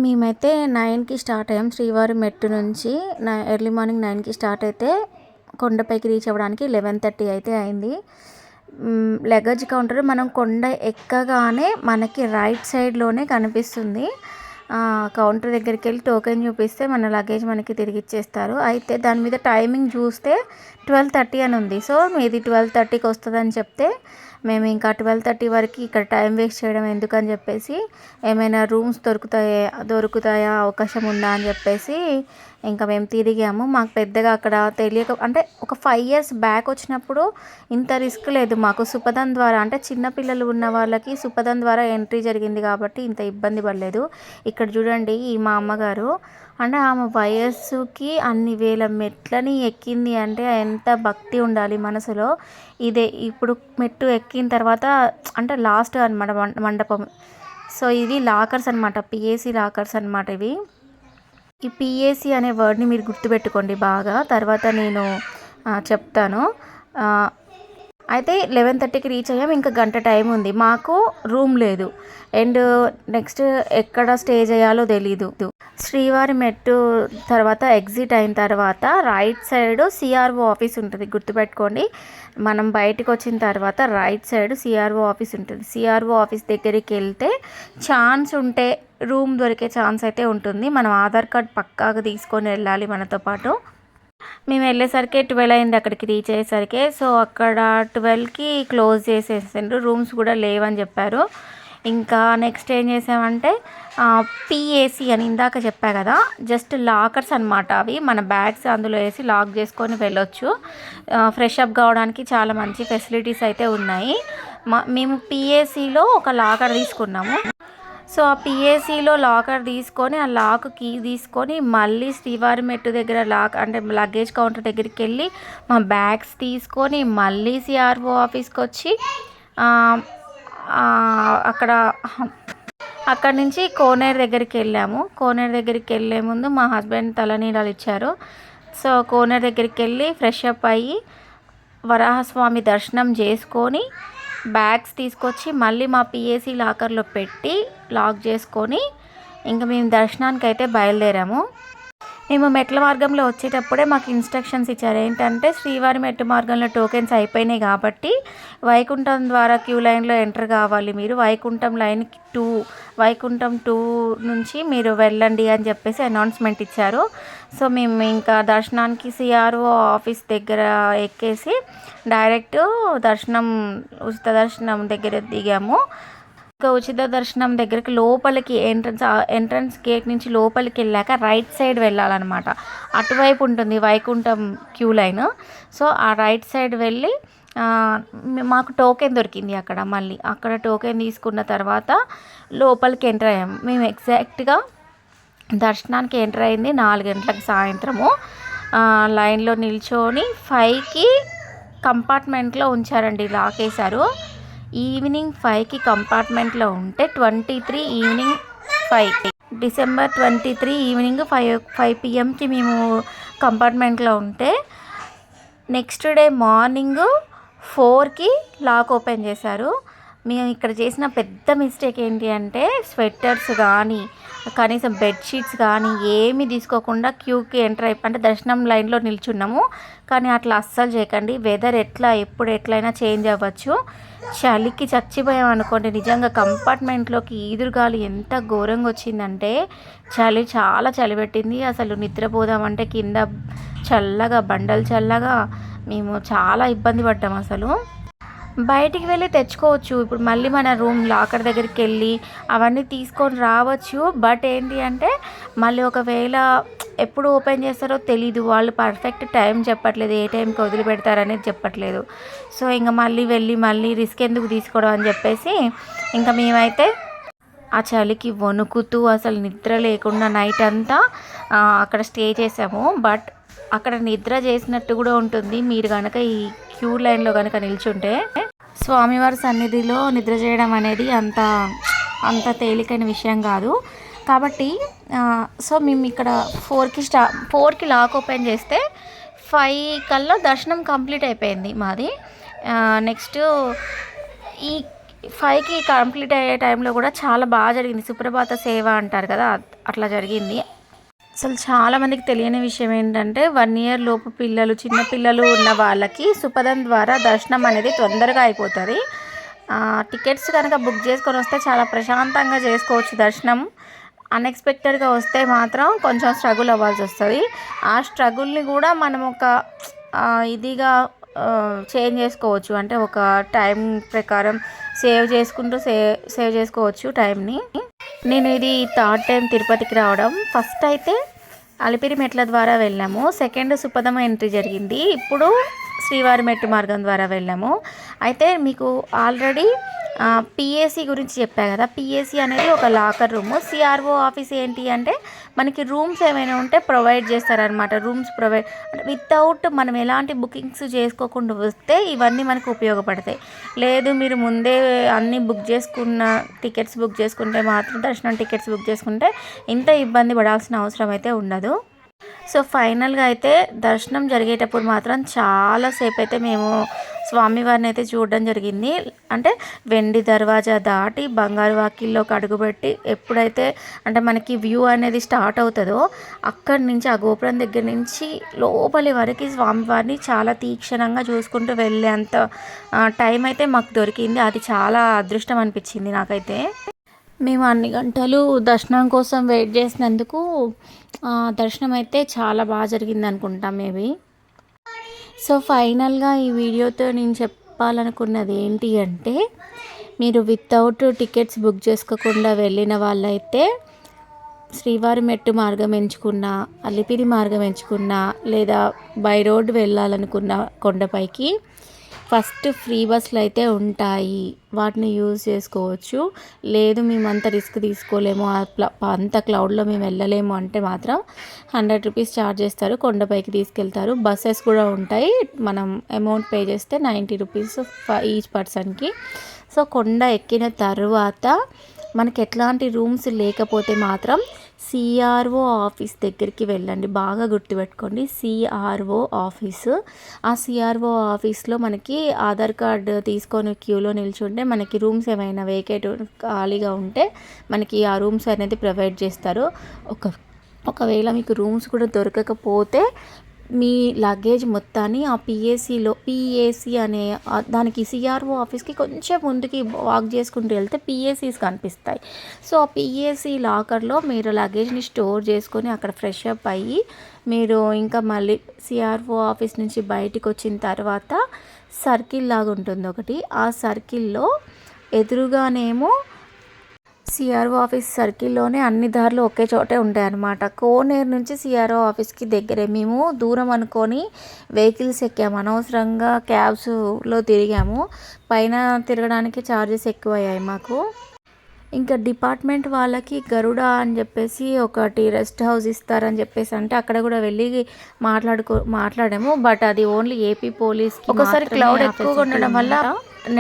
మేమైతే 9కి స్టార్ట్ అయ్యాం శ్రీవారి మెట్టు నుంచి. ఎర్లీ మార్నింగ్ 9కి స్టార్ట్ అయితే కొండపైకి రీచ్ అవ్వడానికి 11:30 అయితే అయింది. లగేజ్ కౌంటర్ మనం కొండ ఎక్కగానే మనకి రైట్ సైడ్లోనే కనిపిస్తుంది. కౌంటర్ దగ్గరికి వెళ్ళి టోకెన్ చూపిస్తే మన లగేజ్ మనకి తిరిగి ఇచ్చేస్తారు. అయితే దాని మీద టైమింగ్ చూస్తే 12:30 అని ఉంది. సో మీది 12:30కి వస్తుందని చెప్తే మేము ఇంకా 12:30 వరకు ఇక్కడ టైం వేస్ట్ చేయడం ఎందుకని చెప్పేసి ఏమైనా రూమ్స్ దొరుకుతాయా అవకాశం ఉందా అని చెప్పేసి ఇంకా మేము తిరిగాము. మాకు పెద్దగా అక్కడ తెలియక అంటే ఒక 5 ఇయర్స్ బ్యాక్ వచ్చినప్పుడు ఇంత రిస్క్ లేదు మాకు. సుపదన్ ద్వారా అంటే చిన్నపిల్లలు ఉన్న వాళ్ళకి సుపదన్ ద్వారా ఎంట్రీ జరిగింది కాబట్టి ఇంత ఇబ్బంది పడలేదు. ఇక్కడ చూడండి ఈ మా అమ్మగారు అంటే ఆమె వయస్సుకి అన్ని వేల మెట్లని ఎక్కింది అంటే ఎంత భక్తి ఉండాలి మనసులో. ఇదే ఇప్పుడు మెట్టు ఎక్కిన తర్వాత అంటే లాస్ట్ అనమాట మండపం. సో ఇవి లాకర్స్ అనమాట, పిఏసి లాకర్స్ అనమాట ఇవి. ఈ పిఏసి అనే వర్డ్ని మీరు గుర్తుపెట్టుకోండి బాగా, తర్వాత నేను చెప్తాను. అయితే 11:30కి రీచ్ అయ్యాం. ఇంకా గంట టైం ఉంది. మాకు రూమ్ లేదు అండ్ నెక్స్ట్ ఎక్కడ స్టే చేయాలో తెలీదు. శ్రీవారి మెట్టు తర్వాత ఎగ్జిట్ అయిన తర్వాత రైట్ సైడ్ సిఆర్ఓ ఆఫీస్ ఉంటుంది, గుర్తుపెట్టుకోండి. మనం బయటకు వచ్చిన తర్వాత రైట్ సైడ్ సిఆర్ఓ ఆఫీస్ ఉంటుంది. సిఆర్ఓ ఆఫీస్ దగ్గరికి వెళ్తే ఛాన్స్ ఉంటే రూమ్ దొరికే ఛాన్స్ అయితే ఉంటుంది. మనం ఆధార్ కార్డ్ పక్కాగా తీసుకొని వెళ్ళాలి మనతో పాటు. మేము వెళ్ళేసరికి 12 అయింది అక్కడికి రీచ్ అయ్యేసరికి. సో అక్కడ 12కి క్లోజ్ చేసేసిండ్రు, రూమ్స్ కూడా లేవని చెప్పారు. ఇంకా నెక్స్ట్ ఏం చేసామంటే పిఏసి అని ఇందాక చెప్పా కదా, జస్ట్ లాకర్స్ అనమాట అవి. మన బ్యాగ్స్ అందులో వేసి లాక్ చేసుకొని వెళ్ళొచ్చు. ఫ్రెష్ అప్ కావడానికి చాలా మంచి ఫెసిలిటీస్ అయితే ఉన్నాయి. మేము పిఏసిలో ఒక లాకర్ తీసుకున్నాము. సో ఆ పిఏసిలో లాకర్ తీసుకొని ఆ లాక్ కీ తీసుకొని మళ్ళీ శ్రీవారి మెట్టు దగ్గర అంటే లగేజ్ కౌంటర్ దగ్గరికి వెళ్ళి మా బ్యాగ్స్ తీసుకొని మళ్ళీ సిఆర్ఓ ఆఫీస్కి వచ్చి అక్కడి నుంచి కోనేరు దగ్గరికి వెళ్ళాము. కోనేరు దగ్గరికి వెళ్ళే ముందు మా హస్బెండ్ తలనీలాలు ఇచ్చారు. సో కోనేరు దగ్గరికి వెళ్ళి ఫ్రెష్ అప్ అయ్యి వరాహస్వామి దర్శనం చేసుకొని బ్యాగ్స్ తీసుకొచ్చి మళ్ళీ మా పిఏసి లాకర్లో పెట్టి లాక్ చేసుకొని ఇంకా మేము దర్శనానికి అయితే బయలుదేరాము. మేము మెట్ల మార్గంలో వచ్చేటప్పుడే మాకు ఇన్స్ట్రక్షన్స్ ఇచ్చారు. ఏంటంటే శ్రీవారి మెట్టు మార్గంలో టోకెన్స్ అయిపోయినాయి కాబట్టి వైకుంఠం ద్వారా క్యూ లైన్లో ఎంటర్ కావాలి మీరు. వైకుంఠం 2 నుంచి మీరు వెళ్ళండి అని చెప్పేసి అనౌన్స్మెంట్ ఇచ్చారు. సో మేము ఇంకా దర్శనానికి సిఆర్ఓ ఆఫీస్ దగ్గర ఎక్కేసి డైరెక్ట్ ఉచిత దర్శనం దగ్గర దిగాము. ఉచిత దర్శనం దగ్గరికి లోపలికి ఎంట్రన్స్ గేట్ నుంచి లోపలికి వెళ్ళాక రైట్ సైడ్ వెళ్ళాలన్నమాట. అటువైపు ఉంటుంది వైకుంఠం క్యూ లైన్. సో ఆ రైట్ సైడ్ వెళ్ళి మాకు టోకెన్ దొరికింది అక్కడ. మళ్ళీ అక్కడ టోకెన్ తీసుకున్న తర్వాత లోపలికి ఎంటర్ అయ్యాము. మేము ఎగ్జాక్ట్గా దర్శనానికి ఎంటర్ అయింది 4 గంటలకు సాయంత్రము. లైన్లో నిల్చొని 5కి కంపార్ట్మెంట్లో ఉంచారండి, లాకేశారు. ఈవినింగ్ 5కి కంపార్ట్మెంట్లో ఉంటే డిసెంబర్ 23 ఈవినింగ్ 5 PM మేము కంపార్ట్మెంట్లో ఉంటే నెక్స్ట్ డే మార్నింగ్ 4కి లాక్ ఓపెన్ చేశారు. మేము ఇక్కడ చేసిన పెద్ద మిస్టేక్ ఏంటి అంటే స్వెటర్స్ కానీ కనీసం బెడ్షీట్స్ కానీ ఏమీ తీసుకోకుండా క్యూకి ఎంటర్ అంటే దర్శనం లైన్లో నిల్చున్నాము. కానీ అట్లా అస్సలు చేయకండి. వెదర్ ఎప్పుడు ఎట్లయినా చేంజ్ అవ్వచ్చు. చలికి చచ్చిపోయాం అనుకోండి. నిజంగా కంపార్ట్మెంట్లోకి ఈదురుగాలి ఎంత ఘోరంగా వచ్చిందంటే చాలా చలి పెట్టింది. అసలు నిద్రపోదామంటే కింద బండలు చల్లగా మేము చాలా ఇబ్బంది పడ్డాం. అసలు బయటికి వెళ్ళి తెచ్చుకోవచ్చు, ఇప్పుడు మళ్ళీ మన రూమ్ లాకర్ దగ్గరికి వెళ్ళి అవన్నీ తీసుకొని రావచ్చు. బట్ ఏంటి అంటే మళ్ళీ ఒకవేళ ఎప్పుడు ఓపెన్ చేస్తారో తెలీదు, వాళ్ళు పర్ఫెక్ట్ టైం చెప్పట్లేదు, ఏ టైంకి వదిలిపెడతారనేది చెప్పట్లేదు. సో ఇంకా మళ్ళీ రిస్క్ ఎందుకు తీసుకోవడం అని చెప్పేసి ఇంకా మేమైతే ఆ చలికి వణుకుతూ అసలు నిద్ర లేకుండా నైట్ అంతా అక్కడ స్టే చేసాము. బట్ అక్కడ నిద్ర చేసినట్టు కూడా ఉంటుంది మీరు కనుక ఈ క్యూ లైన్లో కనుక నిల్చుంటే. స్వామివారి సన్నిధిలో నిద్ర చేయడం అనేది అంత తేలికైన విషయం కాదు కాబట్టి సో మేము ఇక్కడ 4కి లాక్ ఓపెన్ చేస్తే 5 కల్లా దర్శనం కంప్లీట్ అయిపోయింది మాది. నెక్స్ట్ 5కి కంప్లీట్ అయ్యే టైంలో కూడా చాలా బాగా జరిగింది. సుప్రభాత సేవ అంటారు కదా, అట్లా జరిగింది. అసలు చాలామందికి తెలియని విషయం ఏంటంటే 1 ఇయర్ లోపు పిల్లలు, చిన్న పిల్లలు ఉన్న వాళ్ళకి సుపదం ద్వారా దర్శనం అనేది తొందరగా అయిపోతుంది. టికెట్స్ కనుక బుక్ చేసుకొని వస్తే చాలా ప్రశాంతంగా చేసుకోవచ్చు దర్శనం. అన్ఎక్స్పెక్టెడ్గా వస్తే మాత్రం కొంచెం స్ట్రగుల్ అవ్వాల్సి వస్తుంది. ఆ స్ట్రగుల్ని కూడా మనం ఒక ఇదిగా చేంజ్ చేసుకోవచ్చు. అంటే ఒక టైం ప్రకారం సేవ్ చేసుకోవచ్చు టైంని. నేను ఇది థర్డ్ టైం తిరుపతికి రావడం. ఫస్ట్ అయితే అలిపిరి మెట్ల ద్వారా వెళ్ళాము, సెకండ్ సుపదమ ఎంట్రీ జరిగింది, ఇప్పుడు శ్రీవారి మెట్టు మార్గం ద్వారా వెళ్ళాము. అయితే మీకు ఆల్రెడీ పిఏసి గురించి చెప్పా కదా. పిఏసి అనేది ఒక లాకర్ రూము. సిఆర్ఓ ఆఫీస్ ఏంటి అంటే మనకి రూమ్స్ ఏమైనా ఉంటే ప్రొవైడ్ చేస్తారనమాట. రూమ్స్ ప్రొవైడ్ వితౌట్ మనం ఎలాంటి బుకింగ్స్ చేసుకోకుండా వస్తే ఇవన్నీ మనకు ఉపయోగపడతాయి. లేదు మీరు ముందే అన్నీ టికెట్స్ బుక్ చేసుకుంటే మాత్రం, దర్శనం టికెట్స్ బుక్ చేసుకుంటే ఇంత ఇబ్బంది పడాల్సిన అవసరం అయితే ఉండదు. సో ఫైనల్గా అయితే దర్శనం జరిగేటప్పుడు మాత్రం చాలాసేపు అయితే మేము స్వామివారిని అయితే చూడడం జరిగింది. అంటే వెండి దర్వాజా దాటి బంగారు వాకిల్లోకి అడుగుపెట్టి ఎప్పుడైతే అంటే మనకి వ్యూ అనేది స్టార్ట్ అవుతుందో అక్కడి నుంచి, ఆ గోపురం దగ్గర నుంచి లోపలి వరకు స్వామివారిని చాలా తీక్షణంగా చూసుకుంటూ వెళ్ళేంత టైం అయితే మాకు దొరికింది. అది చాలా అదృష్టం అనిపించింది నాకైతే. మేము అన్ని గంటలు దర్శనం కోసం వెయిట్ చేసినందుకు దర్శనం అయితే చాలా బాగా జరిగింది అనుకుంటా మేబీ. సో ఫైనల్గా ఈ వీడియోతో నేను చెప్పాలనుకున్నది ఏంటి అంటే, మీరు వితౌట్ టికెట్స్ బుక్ చేసుకోకుండా వెళ్ళిన వాళ్ళైతే శ్రీవారి మెట్టు మార్గం ఎంచుకున్నా, అలిపిరి మార్గం ఎంచుకున్నా, లేదా బై రోడ్ వెళ్ళాలనుకున్న కొండపైకి ఫస్ట్ ఫ్రీ బస్సులు అయితే ఉంటాయి, వాటిని యూజ్ చేసుకోవచ్చు. లేదు మేము అంత రిస్క్ తీసుకోలేము, అంత క్లౌడ్లో మేము వెళ్ళలేము అంటే మాత్రం 100 రూపీస్ ఛార్జ్ చేస్తారు, కొండపైకి తీసుకెళ్తారు. బస్సెస్ కూడా ఉంటాయి, మనం అమౌంట్ పే చేస్తే 90 రూపీస్ ఈచ్ పర్సన్కి. సో కొండ ఎక్కిన తర్వాత మనకి ఎట్లాంటి రూమ్స్ లేకపోతే మాత్రం సిఆర్ఓ ఆఫీస్ దగ్గరికి వెళ్ళండి. బాగా గుర్తుపెట్టుకోండి, సిఆర్ఓ ఆఫీసు. ఆ సిఆర్ఓ ఆఫీస్లో మనకి ఆధార్ కార్డు తీసుకొని క్యూలో నిల్చుంటే మనకి రూమ్స్ ఏమైనా వేకేట్ ఖాళీగా ఉంటే మనకి ఆ రూమ్స్ అనేది ప్రొవైడ్ చేస్తారు. ఒకవేళ మీకు రూమ్స్ కూడా దొరకకపోతే మీ లగేజ్ మొత్తాన్ని ఆ పిఏసి అనే దానికి సిఆర్ఓ ఆఫీస్కి కొంచెం ముందుకి వాక్ చేసుకుంటూ వెళ్తే పిఏసీస్ కనిపిస్తాయి. సో ఆ పిఏసి లాకర్లో మీరు లగేజ్ని స్టోర్ చేసుకొని అక్కడ ఫ్రెష్ అప్ అయ్యి మీరు ఇంకా మళ్ళీ సిఆర్ఓ ఆఫీస్ నుంచి బయటికి వచ్చిన తర్వాత సర్కిల్ లాగా ఉంటుంది ఒకటి, ఆ సర్కిల్లో ఎదురుగానేమో సిఆర్ఓ ఆఫీస్ సర్కిల్లోనే అన్ని దారులు ఒకే చోటే ఉంటాయి అన్నమాట. కోనేరు నుంచి సిఆర్ఓ ఆఫీస్కి దగ్గరే. మేము దూరం అనుకొని వెహికల్స్ ఎక్కాము, అనవసరంగా క్యాబ్స్లో తిరిగాము. పైన తిరగడానికి ఛార్జెస్ ఎక్కువ అయ్యాయి మాకు. ఇంకా డిపార్ట్మెంట్ వాళ్ళకి గరుడ అని చెప్పేసి ఒకటి రెస్ట్ హౌస్ ఇస్తారని చెప్పేసి అంటే అక్కడ కూడా వెళ్ళి మాట్లాడాము. బట్ అది ఓన్లీ ఏపీ పోలీస్కి. ఒకసారి క్లౌడ్ ఎక్కువగా ఉండడం వల్ల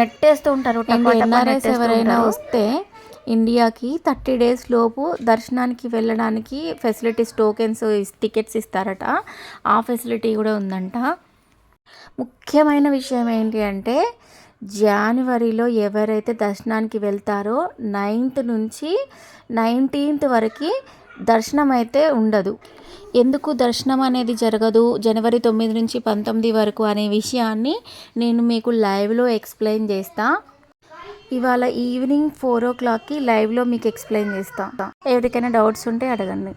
నెట్టేస్తూ ఉంటారు. ఎన్ఆర్ఐస్ ఎవరైనా వస్తే ఇండియాకి 30 days లోపు దర్శనానికి వెళ్ళడానికి ఫెసిలిటీస్, టోకెన్స్, టికెట్స్ ఇస్తారట. ఆ ఫెసిలిటీ కూడా ఉందంట. ముఖ్యమైన విషయం ఏంటి అంటే జనవరిలో ఎవరైతే దర్శనానికి వెళ్తారో 9th నుంచి 19th వరకు దర్శనం అయితే ఉండదు. ఎందుకు దర్శనం అనేది జరగదు జనవరి 9 నుంచి 19 వరకు అనే విషయాన్ని నేను మీకు లైవ్లో ఎక్స్ప్లెయిన్ చేస్తాను. ఇవాళ ఈవినింగ్ 4 o'clockకి లైవ్లో మీకు ఎక్స్ప్లెయిన్ చేస్తాను. ఎవరికైనా డౌట్స్ ఉంటే అడగండి.